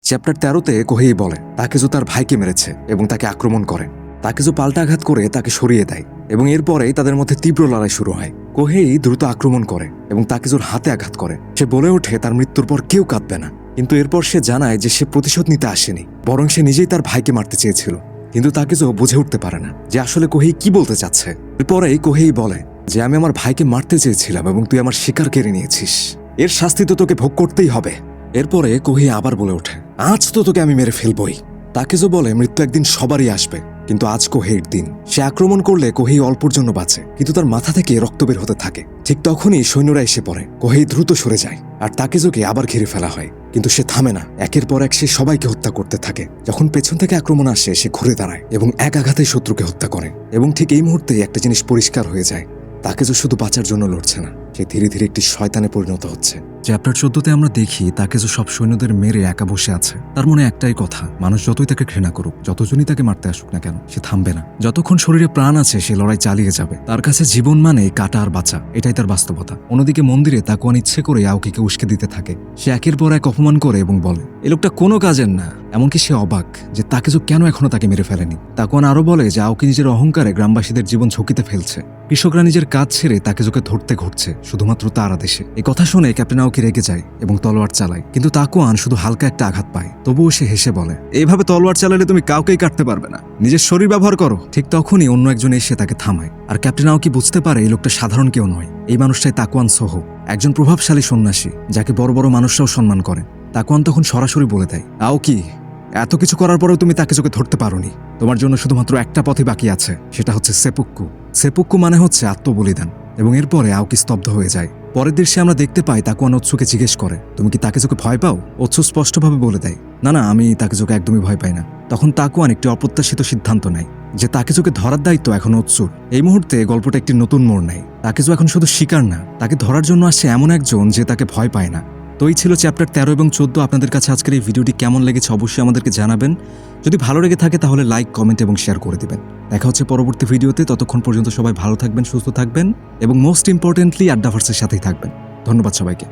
Chapter 13-তে কোহেই বলে তাকেজো তার ভাইকে মেরেছে এবং তাকে আক্রমণ করে। তাকেজো পাল্টা আঘাত করে তাকে সরিয়ে দেয় এবং এরপরেই তাদের মধ্যে তীব্র লড়াই শুরু হয়। কোহেই দ্রুত আক্রমণ করে এবং তাকেজোর হাতে আঘাত করে। সে বলে ওঠে তার মৃত্যুর পর কেউ কাঁদবে না, কিন্তু এরপর সে জানায় যে সে প্রতিশোধ নিতে আসেনি, বরং সে নিজেই তার ভাইকে মারতে চেয়েছিল। কিন্তু তাকেজো বুঝে উঠতে পারে না যে আসলে কোহেই কি বলতে চাচ্ছে। এরপরেই কোহেই বলে যে আমি আমার ভাইকে মারতে চেয়েছিলাম এবং তুই আমার শিকার কেড়ে নিয়েছিস, এর শাস্তি তো তোকে ভোগ করতেই হবে। এরপরে কোহেই আবার বলে ওঠে আজ তো তোকে আমি মেরে ফেলবই। তাকেজো বলে মৃত্যু একদিন সবারই আসবে, কিন্তু আজ কোহেইর দিন। সে আক্রমণ করলে কোহেই অল্পর জন্য বাঁচে, কিন্তু তার মাথা থেকে রক্ত বের হতে থাকে। ঠিক তখনই সৈন্যরা এসে পড়ে। কোহেই দ্রুত সরে যায় আর তাকেজোকে আবার ঘিরে ফেলা হয়, কিন্তু সে থামে না। একের পর এক সে সবাইকে হত্যা করতে থাকে। যখন পেছন থেকে আক্রমণ আসে সে ঘুরে দাঁড়ায় এবং এক আঘাতেই শত্রুকে হত্যা করে। এবং ঠিক এই মুহূর্তেই একটা জিনিস পরিষ্কার হয়ে যায়, তাকেজো শুধু বাঁচার জন্য লড়ছে না, সে ধীরে ধীরে একটি শয়তানে পরিণত হচ্ছে। চ্যাপ্টার 14-তে আমরা দেখি তাকেজো সব সৈন্যদের মেরে একা বসে আছে। তার মনে একটাই কথা, মানুষ যতই তাকে ঘৃণা করুক, যতজনই তাকে মারতে আসুক না কেন, সে থামবে না। যতক্ষণ শরীরে প্রাণ আছে সে লড়াই চালিয়ে যাবে। তার কাছে জীবন মানে কাটা আর বাঁচা, এটাই তার বাস্তবতা। অন্যদিকে মন্দিরে তাকুয়ান ইচ্ছে করে আওকিকে উস্কে দিতে থাকে। সে একের পর এক অপমান করে এবং বলে এ লোকটা কোনো কাজের না। এমনকি সে অবাক যে তাকেজো কেন এখনো তাকে মেরে ফেলেনি। তাকুয়ান আরো বলে যে আওকি নিজের অহংকারে গ্রামবাসীদের জীবন ঝুঁকিতে ফেলছে। কৃষকরা নিজের কাজ ছেড়ে তাকেজোকে ধরতে ঘুরছে শুধুমাত্র তার আদেশে। এই কথা শুনে ক্যাপ্টেন আওকি রেগে যায় এবং তলোয়ার চালায়, কিন্তু তাকুয়ান শুধু হালকা একটা আঘাত পায়। তবুও সে হেসে বলে এইভাবে তলোয়ার চালালে তুমি কাউকেই কাটতে পারবে না, নিজের শরীর ব্যবহার করো। ঠিক তখনই অন্য একজন এসে তাকে থামায়, আর ক্যাপ্টেন আওকি বুঝতে পারে এই লোকটা সাধারণ কেউ নয়। এই মানুষটাই তাকুয়ান সোহো, একজন প্রভাবশালী সন্ন্যাসী যাকে বড় বড় মানুষরাও সম্মান করে। তাকুয়ান তখন সরাসরি বলে দেয় আওকি, এত কিছু করার পরেও তুমি তাকেজোকে ধরতে পারোনি। তোমার জন্য শুধুমাত্র একটা পথই বাকি আছে, সেটা হচ্ছে সেপুক্কু। সেপুক্কু মানে হচ্ছে আত্মবলিদান। এবং এরপরে আওকি স্তব্ধ হয়ে যায়। পরের দৃশ্যে আমরা দেখতে পাই তাকুয়ান ওৎসুকে জিজ্ঞেস করে তুমি কি তাকেজোকে ভয় পাও? ওৎসু স্পষ্টভাবে বলে দেয় না না, আমি তাকেজোকে একদমই ভয় পাই না। তখন তাকুয়ান একটি অপ্রত্যাশিত সিদ্ধান্ত নেয় যে তাকেজোকে ধরার দায়িত্ব এখন ওৎসুর। এই মুহূর্তে গল্পটা একটি নতুন মোড় নেয়। তাকেজো এখন শুধু শিকার না, তাকে ধরার জন্য আসছে এমন একজন যে তাকে ভয় পায় না। তো এই ছিল চ্যাপ্টার 13 এবং 14। আপনাদের কাছে আজকের এই ভিডিওটি কেমন লেগেছে অবশ্যই আমাদেরকে জানাবেন। যদি ভালো লেগে থাকে তাহলে লাইক, কমেন্ট এবং শেয়ার করে দিবেন। দেখা হচ্ছে পরবর্তী ভিডিওতে। ততক্ষণ পর্যন্ত সবাই ভালো থাকবেন, সুস্থ থাকবেন এবং মোস্ট ইম্পর্টেন্টলি আড্ডাভার্সের সাথেই থাকবেন। ধন্যবাদ সবাইকে।